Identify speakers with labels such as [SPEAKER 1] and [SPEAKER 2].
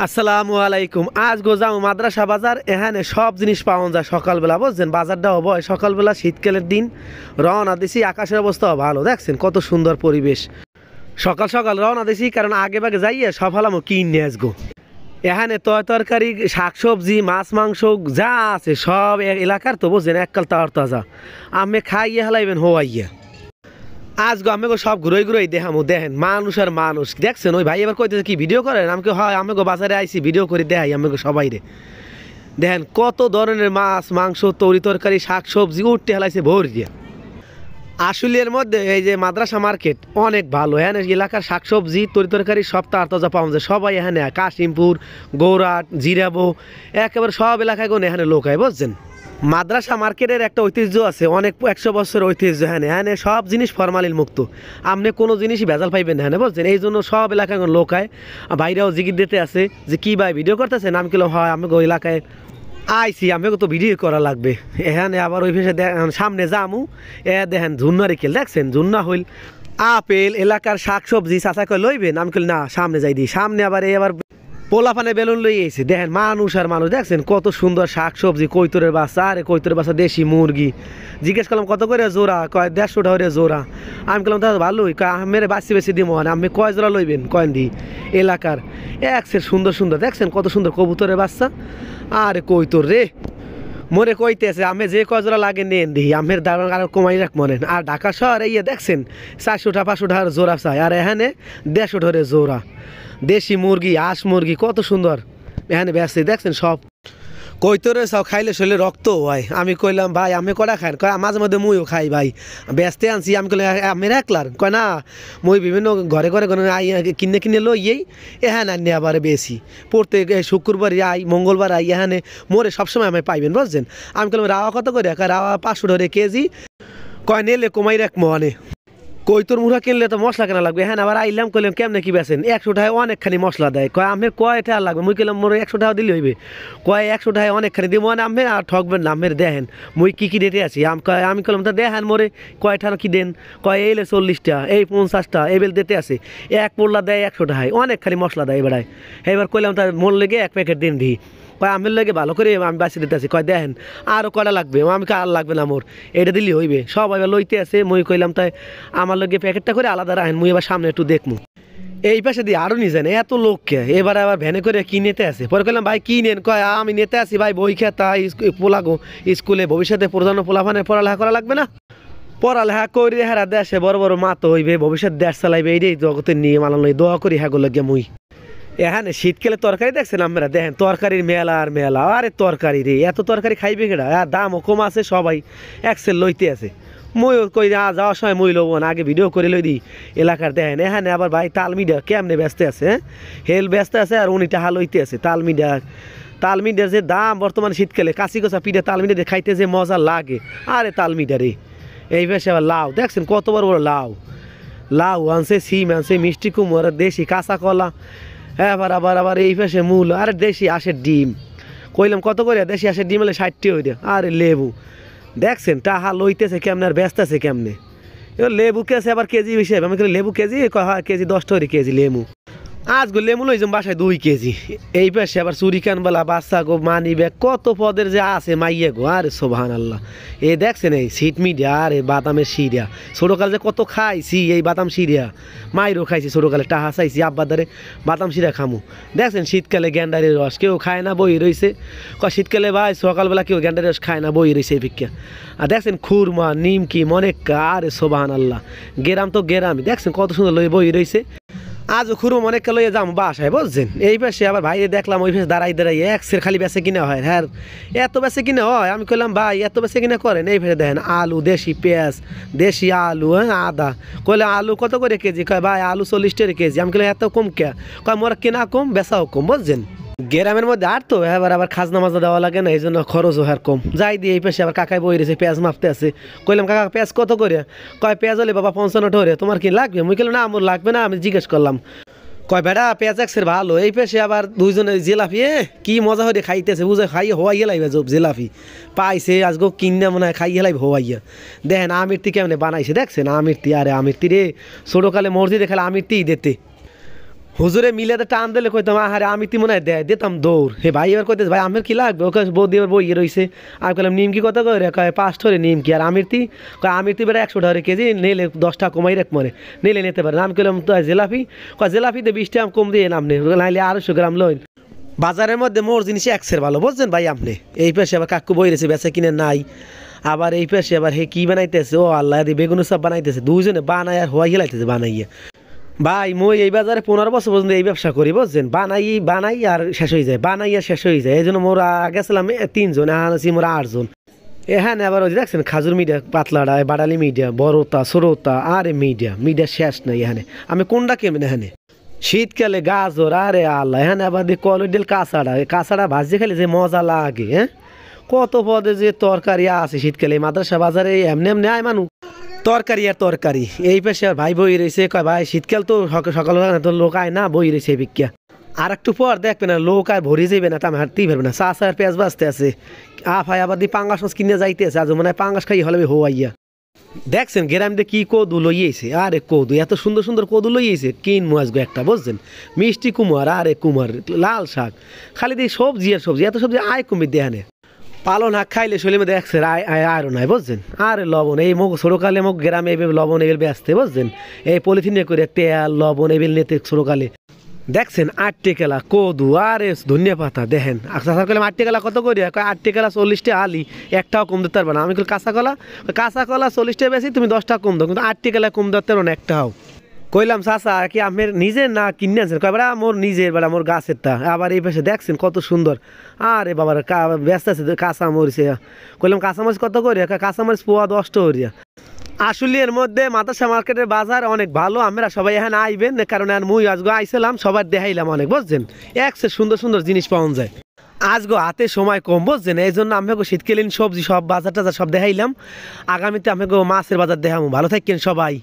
[SPEAKER 1] আসসালামু আলাইকুম। আজ গোজাম মাদ্রাসা বাজার। এখানে সব জিনিস পাওয়া যায় সকালবেলা, বুঝছেন। বাজারটা হবো সকালবেলা, শীতকালের দিন। রওনা দিছি, আকাশের অবস্থাও ভালো, দেখছেন কত সুন্দর পরিবেশ। সকাল সকাল রওনা দিছি, কারণ আগে ভাগে যাইয়ে সব হালামো কিনে আসবো। এখানে তরকারি, শাকসবজি, মাছ মাংস যা আছে সব এলাকার, তো বুঝছেন এককাল তার তাজা। আমি খাইয়ে হালাইবেন হওয়াইয়া। আজ গো আমি সব ঘুরোই ঘুরোই দেখামো। দেখেন মানুষ আর মানুষ, দেখছেন ওই ভাই এবার কইতেছে কি ভিডিও করেন। আমাকে হয় আমি বাজারে আইসি ভিডিও করে দেখাই আমি সবাই রে। দেখেন কত ধরনের মাছ মাংস, তরকারি, শাক সবজি উঠতে হেলাইছে ভোর দিয়ে। আসলে এর মধ্যে এই যে মাদ্রাসা মার্কেট অনেক ভালো। এখানে এলাকার শাকসবজি তরকারি সব তার তাজা পাওয়া যায়। সবাই এখানে কাশিমপুর, গৌরাট, জিরাবো একেবারে সব এলাকায় কোন এখানে লোক হয়, বুঝছেন। মাদ্রাসা মার্কেটের একটা ঐতিহ্য আছে, অনেক 100 বছর ঐতিহ্য। এখানে সব জিনিস ফরমালিন মুক্ত, আপনি কোনো জিনিসই ভেজাল পাইবেন না এখানে, বুঝছেন। এই জন্য সব এলাকায় লোক হয়। বাইরেও জিগির দিতে আছে যে কি ভাই ভিডিও করতেছে, নাম কিলো হয় আমি এলাকায় আইসি, আমাকে তো ভিডিও করা লাগবে। এখানে আবার ওই ফেসে সামনে যামু, দেখেন ঝুন্না রেখে, দেখছেন ঝুন্না হইল আপেল এলাকার শাকসবজি চাচা কয় লইবেন। আমি কইল না, সামনে যাই দিই। সামনে আবার এবার পোলাপানে বেলুন লই এসে, দেখেন মানুষ আর মানুষ, দেখছেন কত সুন্দর শাকসবজি। কৈতরের বাচ্চা, আরে কৈতরের বাচ্চা দেশি মুরগি। জিজ্ঞেস করলাম কত করে জোড়া, কয় 150 টাকা জোড়া। আমি বললাম তাহলে ভালোই, কয় আমের বাঁচি বেশি দিব। আমি কয় জোড়া লইবেন, কয়েন দি এলাকার একসের সুন্দর সুন্দর, দেখছেন কত সুন্দর কবুতরের বাচ্চা। আরে কৈতর রে মোরে কইতেছে আমি যে কজরা লাগে নেন দিই, আমের দাম আর কমাই রাখ মনেন। আর ঢাকা শহরে ইয়ে দেখছেন 400 টাকা 500 টাকার জোড়া চাই, আর এখানে 150 ধরে জোড়া। দেশি মুরগি, হাঁস মুরগি কত সুন্দর এখানে বেচছে, দেখছেন সব। কৈতরে সব খাইলে শরীরে রক্ত হয়। আমি কইলাম ভাই আমি কটা খাই, কয় মাঝে মধ্যে মুইও খাই ভাই, বেচতে আনছি। আমি কইলাম আমি একলার, কয় না মুই বিভিন্ন ঘরে ঘরে ঘরে কিনে কিনে লইয়েই এখানে আনি আবার বেশি। প্রত্যেক শুক্রবার আই, মঙ্গলবার আই, এখানে মোরে সবসময় আমি পাইবেন, বুঝছেন। আমি কইলাম রাওয়া কত করে, রাওয়া 500 ধরে কেজি। কয় নিলে কমাই রাখ মনে। কৈতর মুড়া কিনলে তো মশলা কেনা লাগবে। হ্যাঁ আবার আইলাম, কইলাম কেমনে কি বেছেন। 100 টাকায় অনেকখানি মশলা দেয়। কয় আমের কয় টাকা লাগবে। মুই কইলাম মোর 100 টাকা দিলে হইবে। কয় 100 টাকায় অনেকখানি দিব মানে আমি আর ঠকবেন না। আমের দেখেন মুই কি কি রেটে আছি। আমি কইলাম তা দেখেন মোরে কয় টাকা কি দেন। কয় এইলে 40 টাকা, এই 50 টাকা, এই বেল দিতে আছে। এক পোল্লা দেয় 100 টাকায়, অনেকখানি মশলা দেয় এবারে। এবার কইলাম তার মোর লেগে 1 প্যাকেট দিন দিই। কয় আমের লাগে ভালো করে আমি বাঁচিয়ে দিতে আছি। কয় দেখেন আরও কয়টা লাগবে। আমি আর লাগবে না, মোর এটা দিলে হইবে। সব এবার লইতে আছে। মুই কইলাম তাই আমার লগে প্যাকেটটা করে আলাদা রাখেন, মুই এবার সামনে একটু দেখমু। এই পাশে দিয়ে আরও নিয়ে যান, এত লোককে এবার আবার ভ্যানে করে কি নিতে আসে। পরে কইলাম ভাই কি নেন। কয় আমি নিতে আসি ভাই বই খেতা পোলাগো স্কুলে ভবিষ্যতে প্রধান পোলাফানে পড়ালেখা করা লাগবে না। পড়ালেখা করি হারা দেশে বড় বড় মাতো হইবে, ভবিষ্যৎ দেশ চালাইবে, এইটাই জগতের নিয়ে মালান লই দোয়া করি হ্যাঁ লাগে মুই। এখানে শীতকালে তরকারি দেখছেন আপনারা, দেখেন তরকারির মেলা আর মেলা। আরে তরকারি রে, এত তরকারি খাইবে কেডা। আর দামও কম আছে, সবাই একসেল লইতে আছে। মইও কই যাওয়ার সময় মই লব না, আগে ভিডিও করে লই দিই এলাকার। দেখেন এখানে আবার ভাই তালমিডা কেমনে ব্যস্ত আছে, হেল ব্যস্ত আছে, আর উনি টাহা লইতে আছে। তালমিডার যে দাম বর্তমানে শীতকালে, কাঁচি কচা পিঠা তালমিডা খাইতে যে মজা লাগে। আরে তালমিডা রে। এই পাশে আবার লাউ, দেখছেন কত বড় বড় লাউ আনছে, সিম আনছে, মিষ্টি কুমড়, দেশি কাঁচা কলা। হ্যাঁ আবার এই পাশে মূল। আরে দেশি হাঁসের ডিম। কইলাম কত করে, দেশি হাঁসের ডিম হলে 60 টাকা হইয়া। আরে লেবু দেখছেন টাহা লইতেছে কেমনে আর ব্যস্ত আছে কেমনে। এবার লেবু কেছে আবার কেজি হিসেবে। আমি লেবু কেজি, হয় কেজি 10 টাকা কেজি লেবু। আজগো লেবু লইলাম বাসায় 2 কেজি। এই পাশে আবার চুরিকানবেলা বাচ্চা গো মানি ব্যাগ কত পদের যে আছে মাইয়া গো। আরে সুবহানাল্লাহ। এই দেখছেন এই সিট মিডিয়া, আর এই বাদামের সিরিয়া। ছোটোকালে যে কত খাইছি এই বাদাম সিরিয়া, মাইরও খাইছি ছোটোকালে, টাহা চাইছি আব্বার দ্বারে বাদাম সিরিয়া খামু। দেখছেন শীতকালে গ্যান্ডারের রস কেউ খায় না, বই রয়েছে। শীতকালে ভাই সকালবেলা কেউ গ্যান্ডারের রস খায় না, বই রয়েছে এই ভিক্ষা। আর দেখছেন খুরমা, নিমকি, মনেক্কা। আরে সুবহানাল্লাহ। গেরাম তো গেরামি, দেখছেন কত সুন্দর লই বই রয়েছে। আজও খুরুম অনেককে লইয়ে যাম বাসায়, বুঝছেন। এই পাশে আবার ভাইরে দেখলাম ওই পাশে দাঁড়াই একসের খালি বেচে কিনা হয়। হ্যাঁ এত বেচে কিনা হয়। আমি কইলাম ভাই এত বেচে কিনা করেন। এই ফেরে দেখেন আলু, দেশি পেঁয়াজ, দেশি আলু, হ্যাঁ আদা। কইলাম আলু কত করে কেজি। কয় ভাই আলু 40 টাকা কেজি। আমি কইলাম এত কম কে। কয় মোর কেনা কম বেচাও কম, বুঝছেন। গ্রামের মধ্যে আর তো আবার খাজনা মাজনা দেওয়া লাগে না, এই জন্য খরচও হার কম। যাই দিয়ে এই পাশে আবার কাকায় বই রয়েছে, পেঁয়াজ মাপতে আছে। কইলাম কাকা পেঁয়াজ কত করে। কয় পেঁয়াজ হলে বাবা 55 টাকা। তোমার কি লাগবে। মুই কইলাম না আমার লাগবে না। আমি জিজ্ঞেস করলাম, কয় বেড়া পেঁয়াজ একসের ভালো। এই পেশে আবার দুইজনে জিলাপি কি মজা হয়ে খাইতেছে, বুঝে খাইয়ে হওয়াইয়া লাগবে। জব জিলাপি পাইছে আজকে কিনে মনে হয় খাইয়ে লাগবে হওয়াইয়া। দেখেন আমিরতি কেমনে বানাইছে, দেখছেন আমিরতি। আরে আমিরতি রে, ছোটোকালে মসজিদে খেলে আমিরতিই দিতে হুজুরে মিলে টান দিলে কইতাম আহারে আমি তি মনে হয় দিতাম দৌড় হে ভাই এবার কইতেছে ভাই আমের কি লাগবে ওকে বৌদি এবার বইয়ে রয়েছে আমি কইলাম নিমকি কত করে কয় 5 ধরে নিমকি আর আমিরতি কয় আমিরতি বেটা 100 টাকা কেজি নিলে 10 টাকা কমাই রাখ মনে নিলে নিতে পারেন আমি কইলাম তো জিলাপি কয় জিলাপিতে 20 টাকা কম দিয়ে নামনে নাইলে 250 গ্রাম লইন বাজারের মধ্যে মোর জিনিস একসের ভালো বুঝছেন ভাই আপনি এই পাশে আবার কাকু বই রয়েছে বেচা কিনে নাই আবার এই পাশে আবার হে কি বানাইতেছে ও আল্লাহ দি বেগুন সব বানাইতেছে দুইজনে বানায় আর হওয়াই হেলাইতেছে বানাইয়া ভাই মই এই বাজারে 15 বছর পর্যন্ত এই ব্যবসা করি বুঝছেন বানাই আর শেষ হয়ে যায় বানাই আর শেষ হয়ে যায় এই জন্য মোরা গেছিলাম 3 জন এখন আছি মোরা 8 জন এখানে আবার ওই দেখছেন খাজুর মিডিয়া পাতলাটা বাড়ালি মিডিয়া বড়তা ছোটতা আরে মিডিয়া শেষ নাই এখানে আমি কোনটা কেমন এখানে শীতকালে গাজর আরে আল্লাহ এখানে আবার কলডিল কাঁচাড়া ভাজি খেলে যে মজা লাগে হ্যাঁ কত পদে যে তরকারি আছে শীতকালে মাদ্রাসা বাজারে এমনি আয় মানুষ তরকারি আর তরকারি এই পাশে আর ভাই বই রয়েছে কয় ভাই শীতকাল তো সকাল তো লোক আয় না বই রয়েছে বিজ্ঞা আর একটু পর দেখবে না লোক আর ভরে যাবে না তো আমি হাঁটতেই পারবে না চাষ আর পেঁয়াজ বাঁচতে আছে ভাই আবার দিয়ে পাঙ্গাস মাছ কিনে যাইতে আছে আজ মনে হয় পাঙ্গাস খাই হলে হওয়াইয়া দেখছেন গ্রাম দিয়ে কি কদু লইয়েছে আরে কদু এত সুন্দর সুন্দর কদু লইয়েছে কিনবো আজকে একটা বুঝছেন মিষ্টি কুমার আরে কুমার লাল শাক খালি দিয়ে সবজি আর সবজি এত সবজি আয় কমিয়ে দেখানে পালন শাক খাইলে শরীর মধ্যে একসের আয়রন হয় বুঝছেন আরে লবণ এই মুখ ছোটকালে মুখ গ্রামে এবার লবণ এবার ব্যস্ত বুঝছেন এই পলিথিনে করে তেল লবণ এবার নিতে ছোটকালে দেখছেন 8 টেকেলা কদু আরে ধনিয়া পাতা দেখেন আচ্ছা করলাম 8 টেকেলা কত করি 8 টেকেলা 40 টাকা আলি একটাও কম দিতে পারবে না আমি কাঁচা কলা 40 টাকা বেশি তুমি 10 টাকা কম দাও কিন্তু 8 টেকেলা কম দিতে পারো না একটাও কইলাম চাচা কি আপনার নিজের না কিনে আনছেন কয় বেড়া মোর নিজের বেড়া মোর গাছেরটা আবার এই পাশে দেখছেন কত সুন্দর আরে বাবার ব্যস্ত আছে কাঁচা মরিচে কইলাম কাঁচা মরিচ কত করি কাঁচা মরিচ পোয়া 10 টাকা করিয়া আসলে এর মধ্যে মাদ্রাসা মার্কেটের বাজার অনেক ভালো আমরা সবাই এখানে আইবেন কারণ আর মুই আজগো আইছিলাম সবার দেখাইলাম অনেক বুঝছেন একসে সুন্দর সুন্দর জিনিস পাওয়া যায় আজগো হাতে সময় কম বুঝছেন এই জন্য আমাকে শীতকালীন সবজি সব বাজার টাজার সব দেখাইলাম আগামীতে আমাকে মাছের বাজার দেখাবো ভালো থাকেন সবাই।